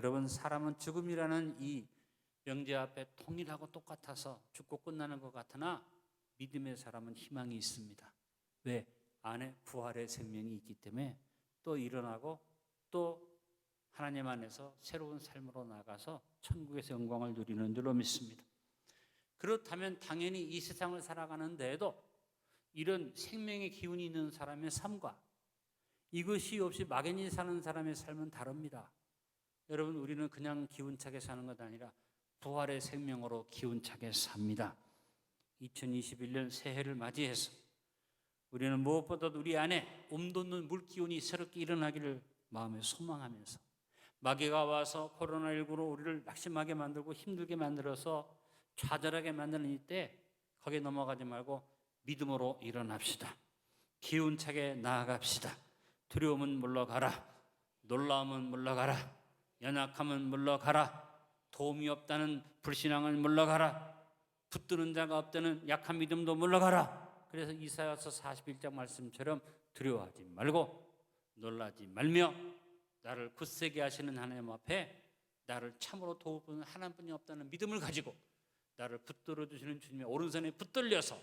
여러분, 사람은 죽음이라는 이 명제 앞에 통일하고 똑같아서 죽고 끝나는 것 같으나 믿음의 사람은 희망이 있습니다. 왜? 안에 부활의 생명이 있기 때문에 또 일어나고 또 하나님 안에서 새로운 삶으로 나가서 천국에서 영광을 누리는 줄로 믿습니다. 그렇다면 당연히 이 세상을 살아가는 데에도 이런 생명의 기운이 있는 사람의 삶과 이것이 없이 막연히 사는 사람의 삶은 다릅니다. 여러분, 우리는 그냥 기운차게 사는 것 아니라 부활의 생명으로 기운차게 삽니다. 2021년 새해를 맞이해서 우리는 무엇보다도 우리 안에 움돋는 물기운이 새롭게 일어나기를 마음에 소망하면서 마귀가 와서 코로나19로 우리를 낙심하게 만들고 힘들게 만들어서 좌절하게 만드는 이때 거기에 넘어가지 말고 믿음으로 일어납시다. 기운차게 나아갑시다. 두려움은 물러가라. 놀라움은 물러가라. 연약함은 물러가라. 도움이 없다는 불신앙은 물러가라. 붙드는 자가 없다는 약한 믿음도 물러가라. 그래서 이사야서 41장 말씀처럼 두려워하지 말고 놀라지 말며 나를 굳세게 하시는 하나님 앞에 나를 참으로 도울 분은 하나님뿐이 없다는 믿음을 가지고 나를 붙들어 주시는 주님의 오른손에 붙들려서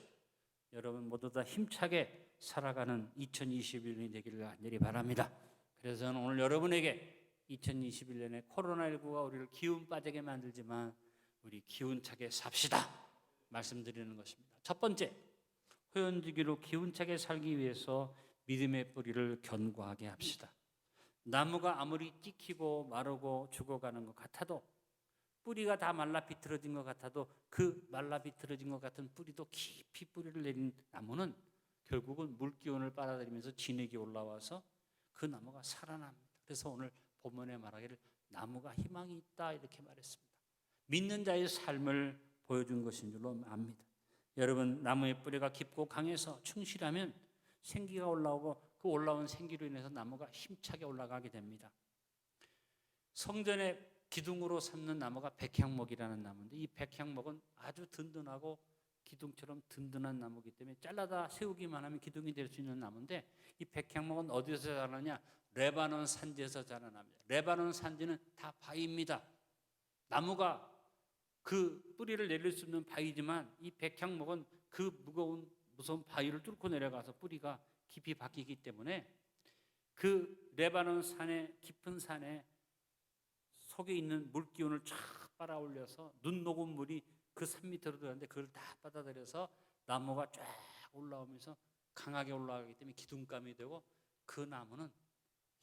여러분 모두 다 힘차게 살아가는 2021년이 되기를 간절히 바랍니다. 그래서 저는 오늘 여러분에게 2021년에 코로나19가 우리를 기운 빠지게 만들지만 우리 기운차게 삽시다 말씀드리는 것입니다. 첫 번째, 호연지기로 기운차게 살기 위해서 믿음의 뿌리를 견고하게 합시다. 나무가 아무리 찍히고 마르고 죽어가는 것 같아도 뿌리가 다 말라 비틀어진 것 같아도 그 말라 비틀어진 것 같은 뿌리도 깊이 뿌리를 내린 나무는 결국은 물기운을 빨아들이면서 진액이 올라와서 그 나무가 살아납니다. 그래서 오늘 본문에 말하기를 나무가 희망이 있다 이렇게 말했습니다. 믿는 자의 삶을 보여준 것인 줄로 압니다. 여러분, 나무의 뿌리가 깊고 강해서 충실하면 생기가 올라오고 그 올라온 생기로 인해서 나무가 힘차게 올라가게 됩니다. 성전의 기둥으로 삼는 나무가 백향목이라는 나무인데 이 백향목은 아주 든든하고 기둥처럼 든든한 나무이기 때문에 잘라다 세우기만 하면 기둥이 될 수 있는 나무인데 이 백향목은 어디서 자라느냐? 레바논 산지에서 자라납니다. 레바논 산지는 다 바위입니다. 나무가 그 뿌리를 내릴 수 있는 바위지만 이 백향목은 그 무서운 바위를 뚫고 내려가서 뿌리가 깊이 박히기 때문에 그 레바논 산의 깊은 산에 속에 있는 물기운을 쫙 빨아올려서 눈 녹은 물이 그 산 밑으로 들어가는데 그걸 다 받아들여서 나무가 쫙 올라오면서 강하게 올라가기 때문에 기둥감이 되고 그 나무는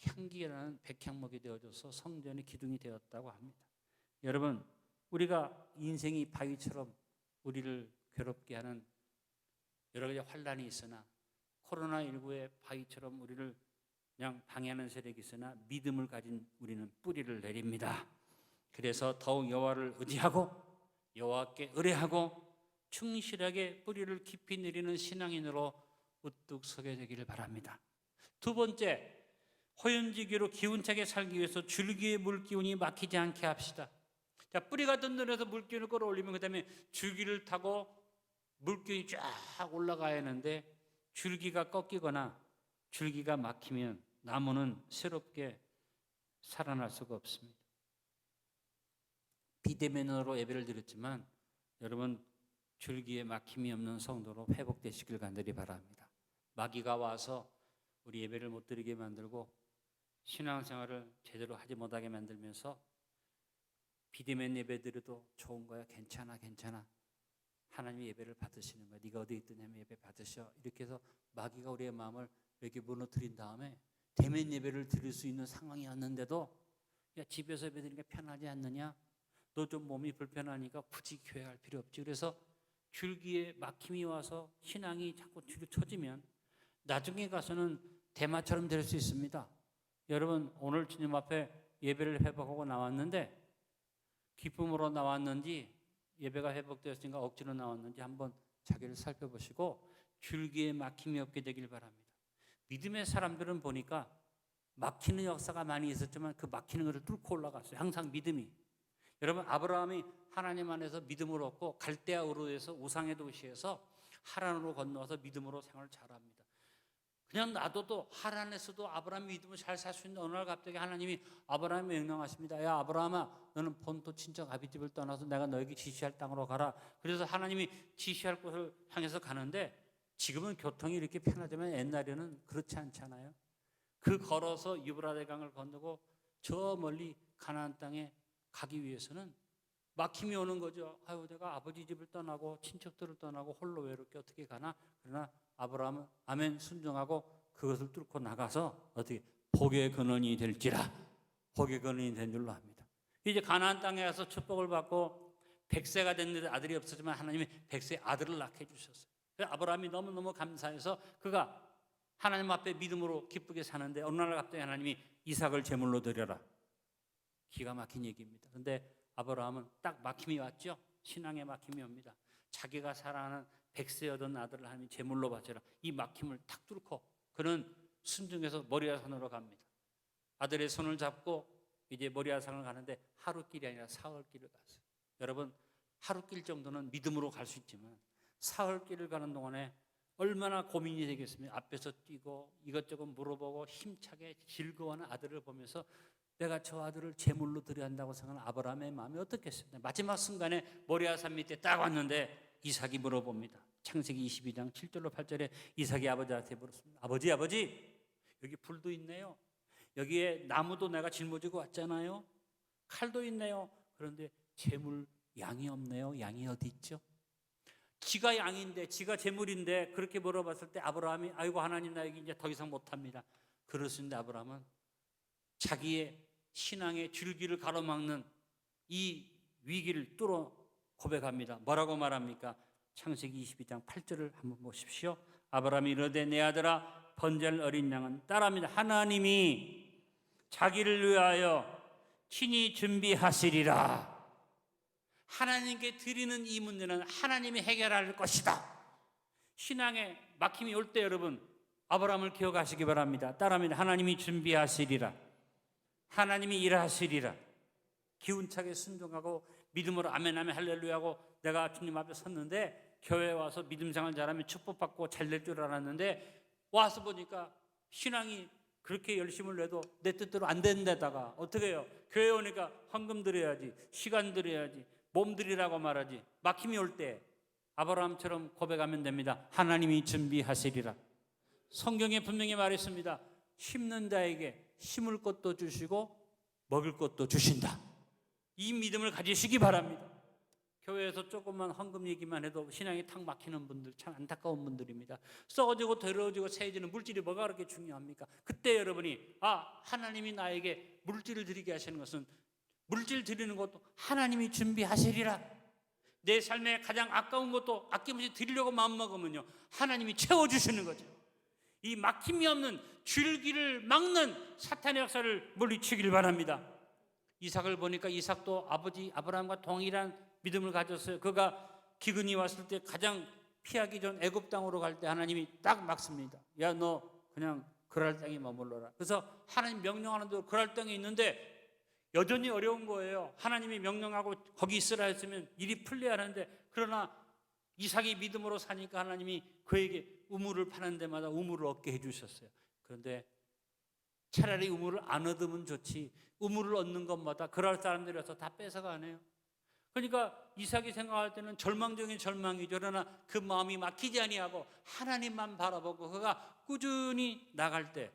향기가 나는 백향목이 되어져서 성전의 기둥이 되었다고 합니다. 여러분, 우리가 인생이 바위처럼 우리를 괴롭게 하는 여러 가지 환란이 있으나 코로나19의 바위처럼 우리를 그냥 방해하는 세력이 있으나 믿음을 가진 우리는 뿌리를 내립니다. 그래서 더욱 여호와를 의지하고 여호와께 의뢰하고 충실하게 뿌리를 깊이 내리는 신앙인으로 우뚝 서게 되기를 바랍니다. 두 번째, 호연지기로 기운차게 살기 위해서 줄기의 물기운이 막히지 않게 합시다. 자, 뿌리가 든든해서 물기운을 끌어올리면 그 다음에 줄기를 타고 물기운이 쫙 올라가야 하는데 줄기가 꺾이거나 줄기가 막히면 나무는 새롭게 살아날 수가 없습니다. 비대면으로 예배를 드렸지만 여러분 줄기에 막힘이 없는 성도로 회복되시길 간절히 바랍니다. 마귀가 와서 우리 예배를 못 드리게 만들고 신앙생활을 제대로 하지 못하게 만들면서 비대면 예배 드려도 좋은 거야, 괜찮아 하나님의 예배를 받으시는 거야, 네가 어디 있든 예배 받으셔 이렇게 해서 마귀가 우리의 마음을 이렇게 무너뜨린 다음에 대면 예배를 드릴 수 있는 상황이 왔는데도 야, 집에서 예배 드리는 게 편하지 않느냐? 너 좀 몸이 불편하니까 굳이 교회 갈 필요 없지. 그래서 줄기에 막힘이 와서 신앙이 자꾸 뒤로 쳐지면 나중에 가서는 대마처럼 될 수 있습니다. 여러분, 오늘 주님 앞에 예배를 회복하고 나왔는데 기쁨으로 나왔는지 예배가 회복되었으니까 억지로 나왔는지 한번 자기를 살펴보시고 줄기에 막힘이 없게 되길 바랍니다. 믿음의 사람들은 보니까 막히는 역사가 많이 있었지만 그 막히는 것을 뚫고 올라갔어요. 항상 믿음이. 여러분, 아브라함이 하나님 안에서 믿음을 얻고 갈대아 우르에서 우상의 도시에서 하란으로 건너와서 믿음으로 생활을 잘합니다. 그냥 놔둬도 하란에서도 아브라함 믿음을 잘 살 수 있는 어느 날 갑자기 하나님이 아브라함에 명령하십니다. 야 아브라함아, 너는 본토 친척 아비집을 떠나서 내가 너에게 지시할 땅으로 가라. 그래서 하나님이 지시할 곳을 향해서 가는데, 지금은 교통이 이렇게 편하지만 옛날에는 그렇지 않잖아요. 그 걸어서 유브라데 강을 건너고 저 멀리 가나안 땅에 가기 위해서는 막힘이 오는 거죠. 아유, 내가 아버지 집을 떠나고 친척들을 떠나고 홀로 외롭게 어떻게 가나? 그러나 아브라함은 아멘 순종하고 그것을 뚫고 나가서 어떻게 복의 근원이 될지라, 복의 근원이 된 줄로 합니다. 이제 가나안 땅에 가서 축복을 받고 100세가 됐는데 아들이 없었지만 하나님이 100세 아들을 낳게 해주셨어요. 그래서 아브라함이 너무너무 감사해서 그가 하나님 앞에 믿음으로 기쁘게 사는데 어느 날 갑자기 하나님이 이삭을 제물로 드려라. 기가 막힌 얘기입니다. 그런데 아브라함은 딱 막힘이 왔죠. 신앙의 막힘이 옵니다. 자기가 사랑하는 100세 얻은 아들을 하나님이 제물로 바쳐라. 이 막힘을 탁 뚫고 그는 순종해서 모리아산으로 갑니다. 아들의 손을 잡고 이제 모리아산을 가는데 하루길이 아니라 사흘길을 갔어요. 여러분, 하루길 정도는 믿음으로 갈 수 있지만 사흘길을 가는 동안에 얼마나 고민이 되겠습니까? 앞에서 뛰고 이것저것 물어보고 힘차게 즐거워하는 아들을 보면서 내가 저 아들을 제물로 드려야 한다고 생각하는 아브라함의 마음이 어떻겠습니까? 마지막 순간에 모리아산 밑에 딱 왔는데 이삭이 물어봅니다. 창세기 22장 7절로 8절에 이삭이 아버지한테 물었습니다. 아버지, 여기 불도 있네요. 여기에 나무도 내가 짊어지고 왔잖아요. 칼도 있네요. 그런데 제물 양이 없네요. 양이 어디 있죠? 지가 양인데, 지가 제물인데 그렇게 물어봤을 때 아브라함이 아이고 하나님, 나에게 이제 더 이상 못합니다. 그러시는데 아브라함은 자기의 신앙의 줄기를 가로막는 이 위기를 뚫어 고백합니다. 뭐라고 말합니까? 창세기 22장 8절을 한번 보십시오. 아브라함이 이르되 내 아들아, 번제할 어린 양은 따라합니다. 하나님이 자기를 위하여 친히 준비하시리라. 하나님께 드리는 이 문제는 하나님이 해결할 것이다. 신앙에 막힘이 올 때 여러분, 아브라함을 기억하시기 바랍니다. 따라합니다. 하나님이 준비하시리라. 하나님이 일하시리라. 기운차게 순종하고 믿음으로 아멘 아멘 할렐루야하고 내가 주님 앞에 섰는데, 교회에 와서 믿음 생활 잘하면 축복받고 잘 될 줄 알았는데 와서 보니까 신앙이 그렇게 열심을 내도 내 뜻대로 안 되는 데다가 어떻게 해요? 교회 오니까 헌금 드려야지, 시간 드려야지, 몸 드리라고 말하지. 막힘이 올 때 아브라함처럼 고백하면 됩니다. 하나님이 준비하시리라. 성경에 분명히 말했습니다. 심는 자에게 심을 것도 주시고 먹을 것도 주신다. 이 믿음을 가지시기 바랍니다. 교회에서 조금만 헌금 얘기만 해도 신앙이 탁 막히는 분들 참 안타까운 분들입니다. 썩어지고 더러워지고 새해지는 물질이 뭐가 그렇게 중요합니까? 그때 여러분이 하나님이 나에게 물질을 드리게 하시는 것은, 물질 드리는 것도 하나님이 준비하시리라. 내 삶에 가장 아까운 것도 아낌없이 드리려고 마음먹으면요, 하나님이 채워주시는 거죠. 이 막힘이 없는 줄기를 막는 사탄의 역사를 물리치길 바랍니다. 이삭을 보니까 이삭도 아버지 아브라함과 동일한 믿음을 가졌어요. 그가 기근이 왔을 때 가장 피하기 전 애굽 땅으로 갈 때 하나님이 딱 막습니다. 야, 너 그냥 그랄 땅에 머물러라. 그래서 하나님 명령하는 대로 그랄 땅에 있는데 여전히 어려운 거예요. 하나님이 명령하고 거기 있으라 했으면 일이 풀려야 하는데, 그러나 이삭이 믿음으로 사니까 하나님이 그에게 우물을 파는 데마다 우물을 얻게 해주셨어요. 그런데 차라리 우물을 안 얻으면 좋지, 우물을 얻는 것마다 그럴 사람들이 와서 다 뺏어가네요. 그러니까 이삭이 생각할 때는 절망적인 절망이죠. 그러나 그 마음이 막히지 아니하고 하나님만 바라보고 그가 꾸준히 나갈 때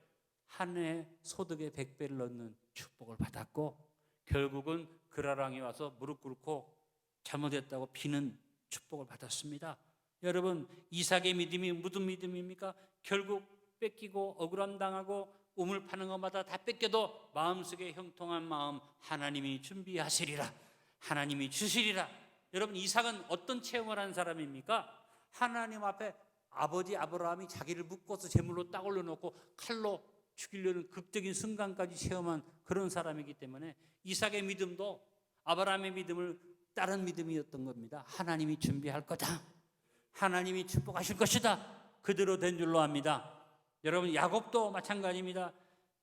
한 해 소득의 100배를 얻는 축복을 받았고, 결국은 그라랑에 와서 무릎 꿇고 잘못했다고 비는 축복을 받았습니다. 여러분, 이삭의 믿음이 무슨 믿음입니까? 결국 뺏기고 억울함 당하고 우물 파는 것마다 다 뺏겨도 마음속에 형통한 마음, 하나님이 준비하시리라, 하나님이 주시리라. 여러분, 이삭은 어떤 체험을 한 사람입니까? 하나님 앞에 아버지 아브라함이 자기를 묶어서 제물로 딱 올려놓고 칼로 죽이려는 극적인 순간까지 체험한 그런 사람이기 때문에 이삭의 믿음도 아브라함의 믿음을 따른 믿음이었던 겁니다. 하나님이 준비할 거다, 하나님이 축복하실 것이다, 그대로 된 줄로 압니다. 여러분, 야곱도 마찬가지입니다.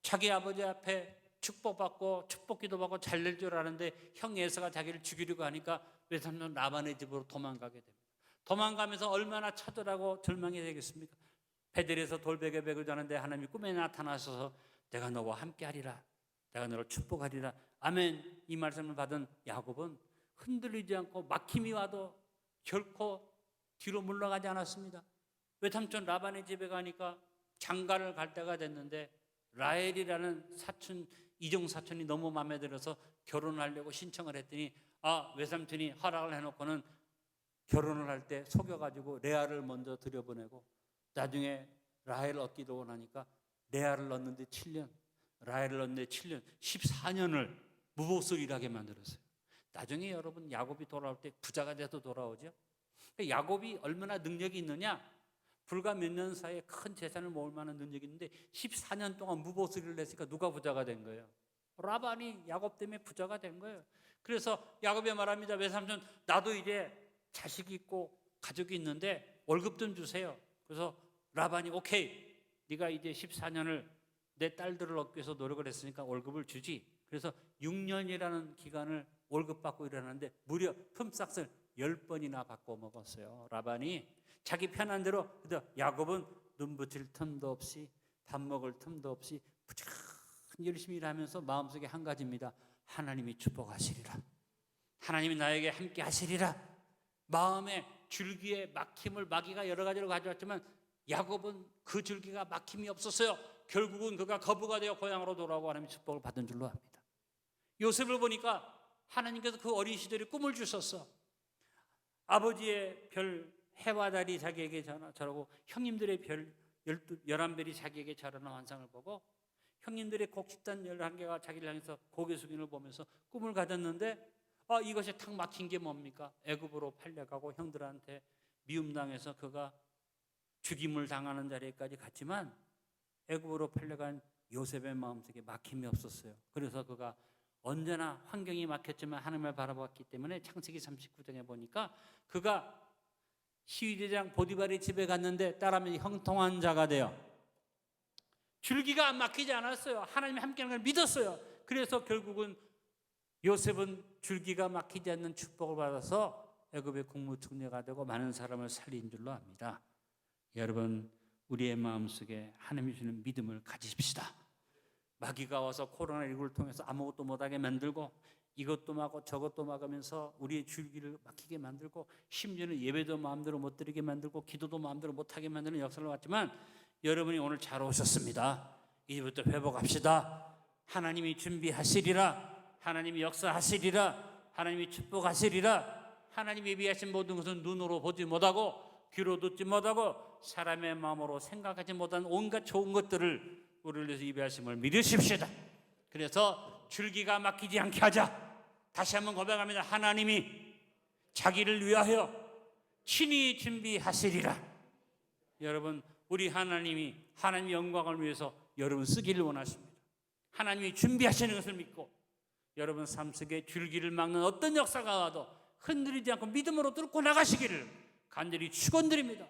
자기 아버지 앞에 축복받고 축복기도 받고 잘 될 줄 아는데 형 에서가 자기를 죽이려고 하니까 외삼촌 라반의 집으로 도망가게 됩니다. 도망가면서 얼마나 처절하고 절망이 되겠습니까? 베델에서 돌베개 베고 자는데 하나님이 꿈에 나타나셔서 내가 너와 함께하리라, 내가 너를 축복하리라. 아멘. 이 말씀을 받은 야곱은 흔들리지 않고 막힘이 와도 결코 뒤로 물러가지 않았습니다. 외삼촌 라반의 집에 가니까 장가를 갈 때가 됐는데 라헬이라는 사촌, 이종 사촌이 너무 마음에 들어서 결혼하려고 신청을 했더니 외삼촌이 허락을 해놓고는 결혼을 할 때 속여가지고 레아를 먼저 들여보내고 나중에 라헬을 얻기도 원하니까 레아를 얻는데 7년, 라헬을 얻는데 7년, 14년을 무보수를 일하게 만들었어요. 나중에 여러분 야곱이 돌아올 때 부자가 돼서 돌아오죠. 야곱이 얼마나 능력이 있느냐? 불과 몇 년 사이에 큰 재산을 모을 만한 능력이 있는데 14년 동안 무보수를 했으니까 누가 부자가 된 거예요? 라반이 야곱 때문에 부자가 된 거예요. 그래서 야곱이 말합니다. 외삼촌, 나도 이제 자식이 있고 가족이 있는데 월급 좀 주세요. 그래서 라반이 오케이, 네가 이제 14년을 내 딸들을 얻기 위해서 노력을 했으니까 월급을 주지. 그래서 6년이라는 기간을 월급 받고 일하는데 무려 품삯을 10번이나 바꿔 먹었어요. 라반이 자기 편한 대로. 야곱은 눈 붙일 틈도 없이 밥 먹을 틈도 없이 부지런히 열심히 일하면서 마음속에 한 가지입니다. 하나님이 축복하시리라, 하나님이 나에게 함께 하시리라. 마음에 줄기에 막힘을 마귀가 여러 가지로 가져왔지만 야곱은 그 줄기가 막힘이 없었어요. 결국은 그가 거부가 되어 고향으로 돌아오고 하나님의 축복을 받은 줄로 압니다. 요셉을 보니까 하나님께서 그 어린 시절에 꿈을 주셨어. 아버지의 별 해와 달이 자기에게 절하고 형님들의 별 11별이 자기에게 절하는 환상을 보고 형님들의 곡식단 11개가 자기를 향해서 고개 숙임을 보면서 꿈을 가졌는데 이것이 탁 막힌 게 뭡니까? 애굽으로 팔려가고 형들한테 미움당해서 그가 죽임을 당하는 자리까지 갔지만 애굽으로 팔려간 요셉의 마음속에 막힘이 없었어요. 그래서 그가 언제나 환경이 막혔지만 하나님을 바라봤기 때문에 창세기 39장에 보니까 그가 시위대장 보디발의 집에 갔는데 따라하면 형통한 자가 되어 줄기가 막히지 않았어요. 하나님이 함께하는 걸 믿었어요. 그래서 결국은 요셉은 줄기가 막히지 않는 축복을 받아서 애굽의 국무총리가 되고 많은 사람을 살린 줄로 압니다. 여러분, 우리의 마음속에 하나님이 주는 믿음을 가지십시다. 마귀가 와서 코로나19를 통해서 아무것도 못하게 만들고 이것도 막고 저것도 막으면서 우리의 줄기를 막히게 만들고 심지어는 예배도 마음대로 못 드리게 만들고 기도도 마음대로 못하게 만드는 역사를 왔지만 여러분이 오늘 잘 오셨습니다. 이제부터 회복합시다. 하나님이 준비하시리라, 하나님이 역사하시리라, 하나님이 축복하시리라. 하나님이 예비하신 모든 것은 눈으로 보지 못하고 귀로 듣지 못하고 사람의 마음으로 생각하지 못한 온갖 좋은 것들을 우리를 위해서 예비하심을 믿으십시다. 그래서 줄기가 막히지 않게 하자. 다시 한번 고백합니다. 하나님이 자기를 위하여 친히 준비하시리라. 여러분, 우리 하나님이 하나님의 영광을 위해서 여러분 쓰기를 원하십니다. 하나님이 준비하시는 것을 믿고 여러분 삶 속에 줄기를 막는 어떤 역사가 와도 흔들리지 않고 믿음으로 뚫고 나가시기를 간절히 축원드립니다.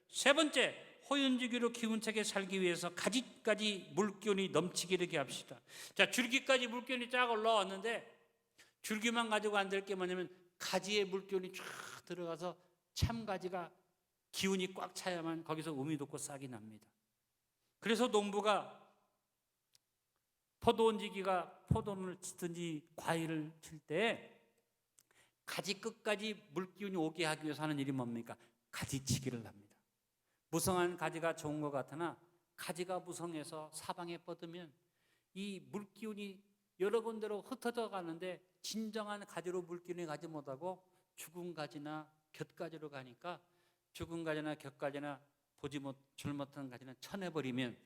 세 번째, 호연지기로 기운차게 살기 위해서 가지까지 물기운이 넘치게 되게 합시다. 자, 줄기까지 물기운이 쫙 올라왔는데 줄기만 가지고 안 될 게 뭐냐면 가지에 물기운이 쫙 들어가서 참가지가 기운이 꽉 차야만 거기서 음이 돋고 싹이 납니다. 그래서 농부가 포도원지기가 포도를 치든지 과일을 칠 때 가지 끝까지 물기운이 오게 하기 위해서 하는 일이 뭡니까? 가지치기를 합니다. 무성한 가지가 좋은 것 같으나 가지가 무성해서 사방에 뻗으면 이 물기운이 여러 군데로 흩어져 가는데 진정한 가지로 물기운이 가지 못하고 죽은 가지나 곁가지로 가니까 죽은 가지나 곁가지나 보지 못한 가지는 쳐내버리면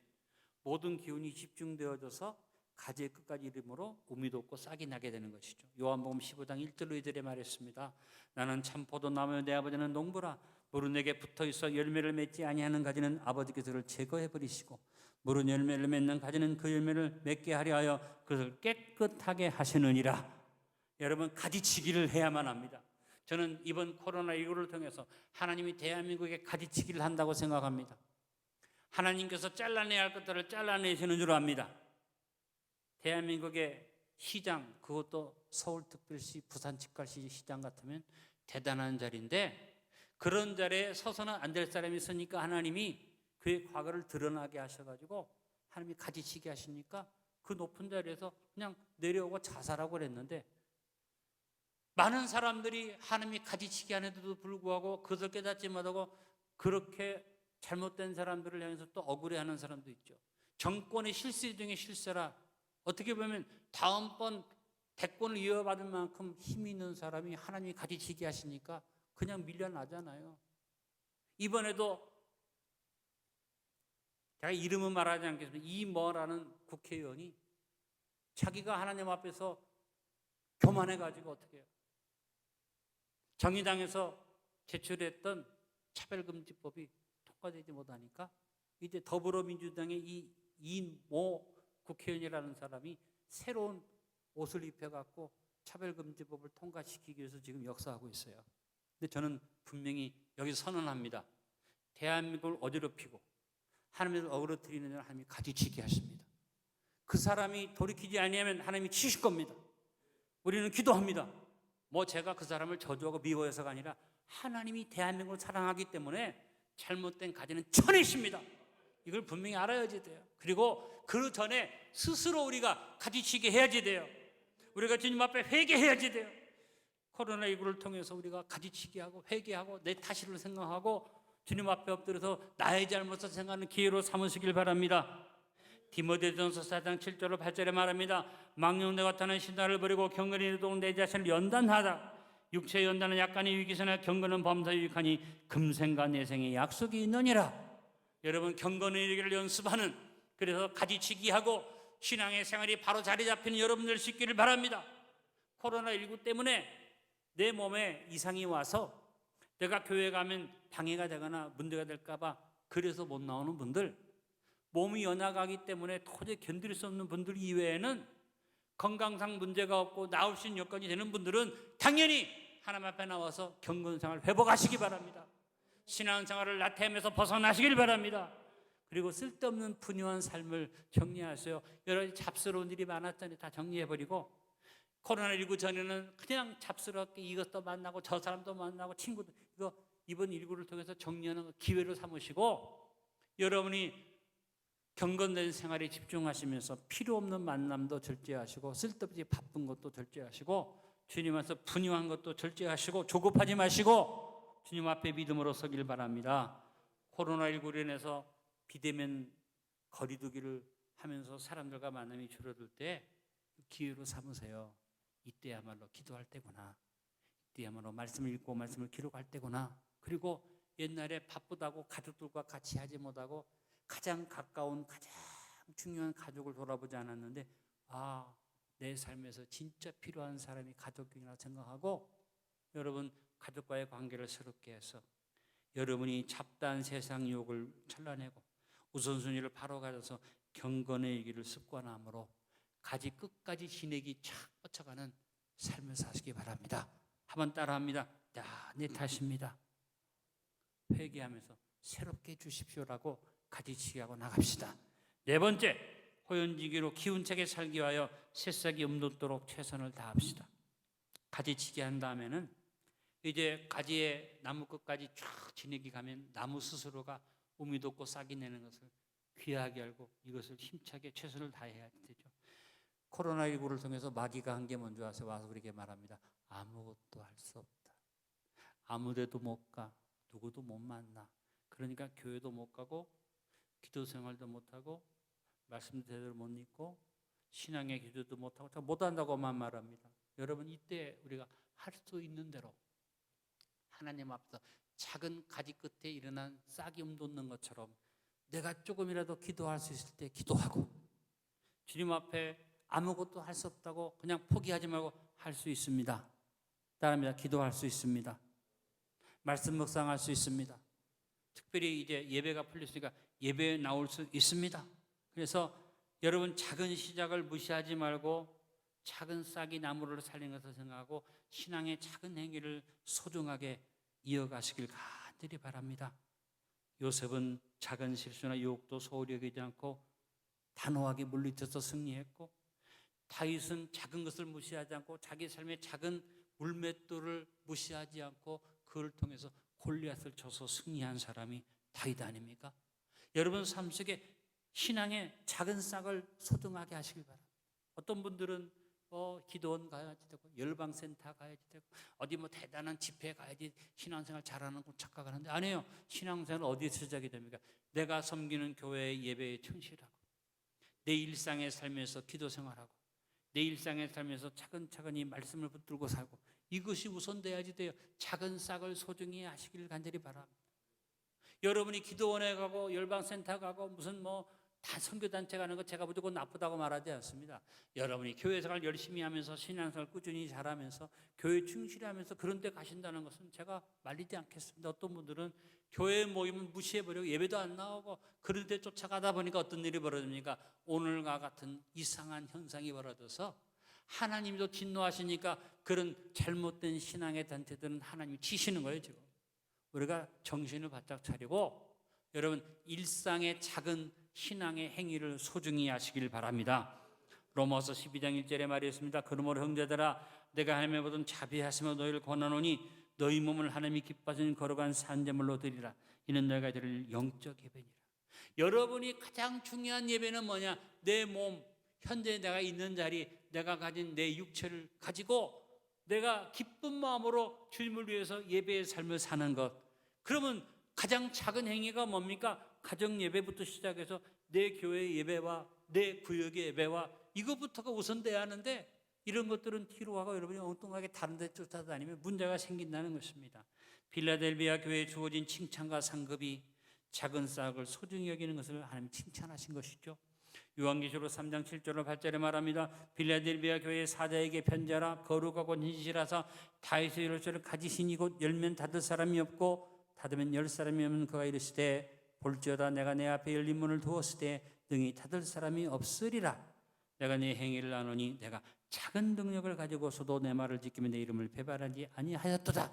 모든 기운이 집중되어져서 가지의 끝까지 이름으로 우미 돋고 싹이 나게 되는 것이죠. 요한복음 15장 1절로 2절에 말했습니다. 나는 참 포도나무요 내 아버지는 농부라. 물은 내게 붙어있어 열매를 맺지 아니하는 가지는 아버지께서 그를 제거해버리시고 물은 열매를 맺는 가지는 그 열매를 맺게 하려 하여 그것을 깨끗하게 하시느니라. 여러분, 가지치기를 해야만 합니다. 저는 이번 코로나19를 통해서 하나님이 대한민국에 가지치기를 한다고 생각합니다. 하나님께서 잘라내야 할 것들을 잘라내시는 줄 압니다. 대한민국의 시장, 그것도 서울특별시, 부산치과시 시장 같으면 대단한 자리인데 그런 자리에 서서는 안 될 사람이 있으니까 하나님이 그의 과거를 드러나게 하셔가지고 하나님이 가지치게 하시니까 그 높은 자리에서 그냥 내려오고 자살하고 그랬는데, 많은 사람들이 하나님이 가지치게 하는데도 불구하고 그것을 깨닫지 못하고 그렇게 잘못된 사람들을 향해서 또 억울해하는 사람도 있죠. 정권의 실세 중에 실세라, 어떻게 보면 다음번 대권을 이어받을 만큼 힘이 있는 사람이 하나님이 가지치게 하시니까 그냥 밀려나잖아요. 이번에도 제가 이름은 말하지 않겠습니다. 이뭐라는 국회의원이 자기가 하나님 앞에서 교만해가지고 어떻게 해요? 정의당에서 제출했던 차별금지법이 통과되지 못하니까 이제 더불어민주당의 이모 국회의원이라는 사람이 새로운 옷을 입혀갖고 차별금지법을 통과시키기 위해서 지금 역사하고 있어요. 근데 저는 분명히 여기서 선언합니다. 대한민국을 어지럽히고 하나님을 어그러뜨리는 일을 하나님이 가지치게 하십니다. 그 사람이 돌이키지 아니하면 하나님이 치실 겁니다. 우리는 기도합니다. 뭐 제가 그 사람을 저주하고 미워해서가 아니라 하나님이 대한민국을 사랑하기 때문에 잘못된 가지는 쳐내십니다. 이걸 분명히 알아야지 돼요. 그리고 그 전에 스스로 우리가 가지치게 해야지 돼요. 우리가 주님 앞에 회개해야지 돼요. 코로나19를 통해서 우리가 가지치게 하고 회개하고 내 탓을 생각하고 주님 앞에 엎드려서 나의 잘못을 생각하는 기회로 삼으시길 바랍니다. 디모데전서 4장 7절로 8절에 말합니다. 망령되 같다는 신화를 버리고 경건히 이루도록 내 자신을 연단하다. 육체의 연단은 약간의 유익이으나 경건은 범사에 유익하니 금생과 내생에 약속이 있느니라. 여러분, 경건의 이루기를 연습하는, 그래서 가지치기하고 신앙의 생활이 바로 자리 잡히는 여러분들 수 있기를 바랍니다. 코로나19 때문에 내 몸에 이상이 와서 내가 교회 가면 방해가 되거나 문제가 될까 봐 그래서 못 나오는 분들, 몸이 연약하기 때문에 도저히 견딜 수 없는 분들 이외에는 건강상 문제가 없고 나올 수 있는 여건이 되는 분들은 당연히 하나님 앞에 나와서 경건생활 회복하시기 바랍니다. 신앙생활을 나태함에서 벗어나시길 바랍니다. 그리고 쓸데없는 분유한 삶을 정리하세요. 여러 가지 잡스러운 일이 많았잖아요. 다 정리해버리고, 코로나19 전에는 그냥 잡스럽게 이것도 만나고 저 사람도 만나고 친구도, 이거 이번 19를 통해서 정리하는 기회로 삼으시고, 여러분이 경건된 생활에 집중하시면서 필요 없는 만남도 절제하시고 쓸데없이 바쁜 것도 절제하시고 주님 앞에서 분유한 것도 절제하시고 조급하지 마시고 주님 앞에 믿음으로 서길 바랍니다. 코로나19로 인해서 비대면 거리두기를 하면서 사람들과 만남이 줄어들 때 기회로 삼으세요. 이때야말로 기도할 때구나. 이때야말로 말씀을 읽고 말씀을 기록할 때구나. 그리고 옛날에 바쁘다고 가족들과 같이 하지 못하고 가장 가까운 가장 중요한 가족을 돌아보지 않았는데, 내 삶에서 진짜 필요한 사람이 가족이라 생각하고 여러분 가족과의 관계를 새롭게 해서 여러분이 잡다한 세상 유혹을 잘라내고 우선순위를 바로 가져서 경건의 길을 습관함으로 가지 끝까지 지내기 착 뻗쳐가는 삶을 사시기 바랍니다. 한번 따라합니다. 내 탓입니다. 회개하면서 새롭게 해주십시오라고 가지치기 하고 나갑시다. 네 번째, 호연지기로 기운차게 살기 위하여 새싹이 움돋도록 최선을 다합시다. 가지치기 한 다음에는 이제 가지의 나무 끝까지 쫙 지내기 가면 나무 스스로가 우미 돋고 싹이 내는 것을 귀하게 알고 이것을 힘차게 최선을 다해야 되죠. 코로나19를 통해서 마귀가 한 게 뭔지 아세요? 와서 우리에게 말합니다. 아무것도 할 수 없다. 아무데도 못 가. 누구도 못 만나. 그러니까 교회도 못 가고 기도 생활도 못하고 말씀도 제대로 못 읽고 신앙의 기도도 못하고 못한다고만 말합니다. 여러분, 이때 우리가 할 수 있는 대로 하나님 앞에서 작은 가지 끝에 일어난 싹이 움돋는 것처럼 내가 조금이라도 기도할 수 있을 때 기도하고, 주님 앞에 아무것도 할 수 없다고 그냥 포기하지 말고 할 수 있습니다. 따라합니다. 기도할 수 있습니다. 말씀 묵상할 수 있습니다. 특별히 이제 예배가 풀렸으니까 예배에 나올 수 있습니다. 그래서 여러분 작은 시작을 무시하지 말고 작은 싹이 나무를 살리는 것을 생각하고 신앙의 작은 행위를 소중하게 이어가시길 간절히 바랍니다. 요셉은 작은 실수나 유혹도 소홀히 여기지 않고 단호하게 물리쳐서 승리했고, 다윗은 작은 것을 무시하지 않고 자기 삶의 작은 물맷돌을 무시하지 않고 그를 통해서 골리앗을 쳐서 승리한 사람이 다윗 아닙니까? 여러분 삶 속에 신앙의 작은 싹을 소중하게 하시길 바랍니다. 어떤 분들은 기도원 가야지 되고 열방센터 가야지 되고 어디 뭐 대단한 집회 가야지 신앙생활 잘하는 거 착각하는데 아니에요. 신앙생활 어디에 시작이 됩니까? 내가 섬기는 교회의 예배에 충실하고 내 일상의 삶에서 기도 생활하고 내 일상의 삶에서 차근차근히 이 말씀을 붙들고 살고 이것이 우선돼야지 돼요. 작은 싹을 소중히 하시길 간절히 바랍니다. 여러분이 기도원에 가고 열방센터 가고 무슨 다 선교단체 가는 거 제가 무조건 나쁘다고 말하지 않습니다. 여러분이 교회 생활 열심히 하면서 신앙생활 꾸준히 잘하면서 교회 충실하면서 그런 데 가신다는 것은 제가 말리지 않겠습니다. 어떤 분들은 교회 모임을 무시해버리고 예배도 안 나오고 그런 데 쫓아가다 보니까 어떤 일이 벌어집니까? 오늘과 같은 이상한 현상이 벌어져서 하나님도 진노하시니까 그런 잘못된 신앙의 단체들은 하나님이 치시는 거예요. 지금 우리가 정신을 바짝 차리고 여러분 일상의 작은 신앙의 행위를 소중히 하시길 바랍니다. 로마서 12장 1절에 말했습니다. 그러므로 형제들아 내가 하나님의 보던 자비하시며 너희를 권하노니 너희 몸을 하나님이 기뻐하시는 거룩한 산제물로 드리라. 이는 너희가 드릴 영적 예배니라. 여러분이 가장 중요한 예배는 뭐냐? 내 몸, 현재 내가 있는 자리, 내가 가진 내 육체를 가지고 내가 기쁜 마음으로 주님을 위해서 예배의 삶을 사는 것. 그러면 가장 작은 행위가 뭡니까? 가정 예배부터 시작해서 내 교회 예배와 내 구역의 예배와 이것부터가 우선돼야 하는데 이런 것들은 뒤로 하고 여러분이 엉뚱하게 다른 데 쫓아다니면 문제가 생긴다는 것입니다. 필라델비아 교회에 주어진 칭찬과 상급이 작은 싹을 소중히 여기는 것을 하나님 칭찬하신 것이죠. 요한계시록 3장 7절로 8절에 말합니다. 필라델비아 교회의 사자에게 편지하라. 거룩하고 진실하사 다윗의 열쇠를 가지시니 곧 열면 닫을 사람이 없고 닫으면 열 사람이 없는 그가 이르시되 볼지어다 내가 내 앞에 열린 문을 두었을 때 능히 닫을 사람이 없으리라. 내가 네 행위를 아노니 내가 작은 능력을 가지고서도 내 말을 지키며 내 이름을 배반하지 아니하였도다.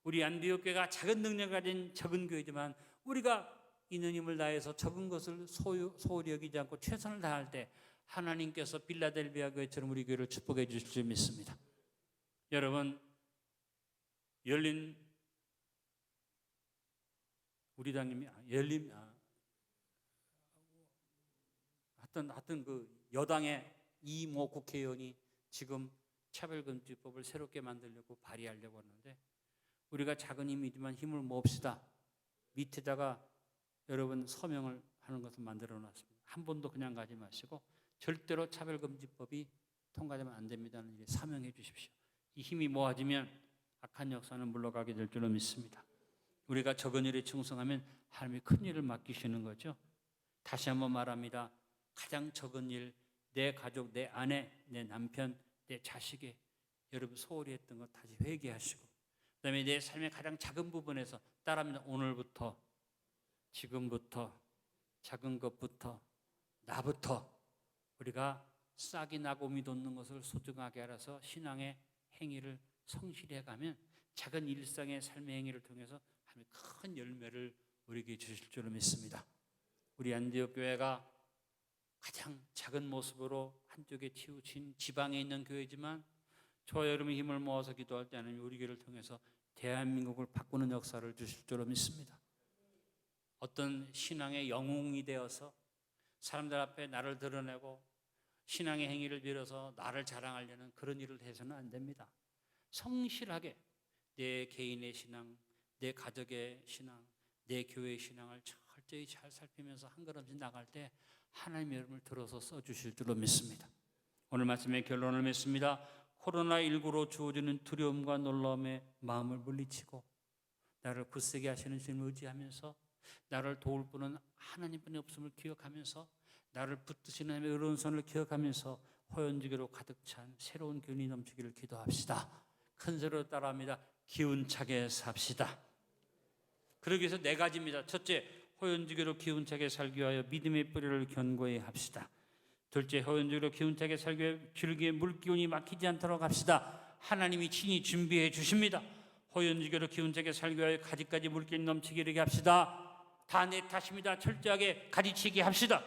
우리 안디옥 교회가 작은 능력을 가진 적은 교회지만 우리가 있는 힘을 다해서 적은 것을 소홀히 여기지 않고 최선을 다할 때 하나님께서 빌라델비아 교회처럼 우리 교회를 축복해 주실 줄 믿습니다. 여러분 열린 우리 당님이 하여튼 그 여당의 이모 국회의원이 지금 차별금지법을 새롭게 만들려고 발의하려고 하는데 우리가 작은 힘이지만 힘을 모읍시다. 밑에다가 여러분 서명을 하는 것을 만들어 놨습니다. 한 번도 그냥 가지 마시고 절대로 차별금지법이 통과되면 안 됩니다는 일에 사명해 주십시오. 이 힘이 모아지면 악한 역사는 물러가게 될 줄로 믿습니다. 우리가 적은 일에 충성하면 하나님이 큰 일을 맡기시는 거죠. 다시 한번 말합니다. 가장 적은 일, 내 가족, 내 아내, 내 남편, 내 자식에 여러분 소홀히 했던 것 다시 회개하시고 그다음에 내 삶의 가장 작은 부분에서 따라합니다. 오늘부터 지금부터 작은 것부터 나부터 우리가 싹이 나고 미 돋는 것을 소중하게 알아서 신앙의 행위를 성실히 해가면 작은 일상의 삶의 행위를 통해서 하나님 큰 열매를 우리에게 주실 줄로 믿습니다. 우리 안디옥 교회가 가장 작은 모습으로 한쪽에 치우친 지방에 있는 교회지만 저와 여러분이 힘을 모아서 기도할 때 하나님 우리 교회를 통해서 대한민국을 바꾸는 역사를 주실 줄로 믿습니다. 어떤 신앙의 영웅이 되어서 사람들 앞에 나를 드러내고 신앙의 행위를 빌어서 나를 자랑하려는 그런 일을 해서는 안 됩니다. 성실하게 내 개인의 신앙, 내 가족의 신앙, 내 교회의 신앙을 철저히 잘 살피면서 한 걸음씩 나갈 때 하나님의 여러분을 들어서 써주실 줄로 믿습니다. 오늘 말씀의 결론을 맺습니다. 코로나19로 주어지는 두려움과 놀라움에 마음을 물리치고 나를 굳세게 하시는 주님을 의지하면서 나를 도울 분은 하나님뿐이 없음을 기억하면서 나를 붙드시는 하나님의 의로운 손을 기억하면서 호연지기로 가득 찬 새로운 기운이 넘치기를 기도합시다. 큰 소리로 따라합니다. 기운차게 삽시다. 그러기 위해서 4가지입니다. 첫째, 호연지기로 기운차게 살기 위하여 믿음의 뿌리를 견고히 합시다. 둘째, 호연지기로 기운차게 살기 위해 줄기에 물기운이 막히지 않도록 합시다. 하나님이 친히 준비해 주십니다. 호연지기로 기운차게 살기 위하여 가지까지 물기운이 넘치게 이르게 합시다. 다 내 탓입니다. 철저하게 가지치기 합시다.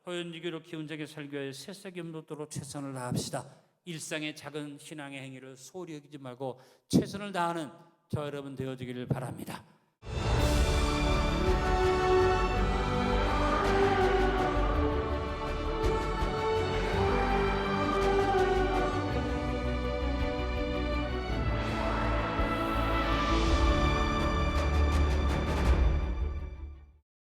호연지기로 기운차게 살기 위하여 새싹이 없도록 최선을 다합시다. 일상의 작은 신앙의 행위를 소홀히 여기지 말고 최선을 다하는 저 여러분 되어지기를 바랍니다.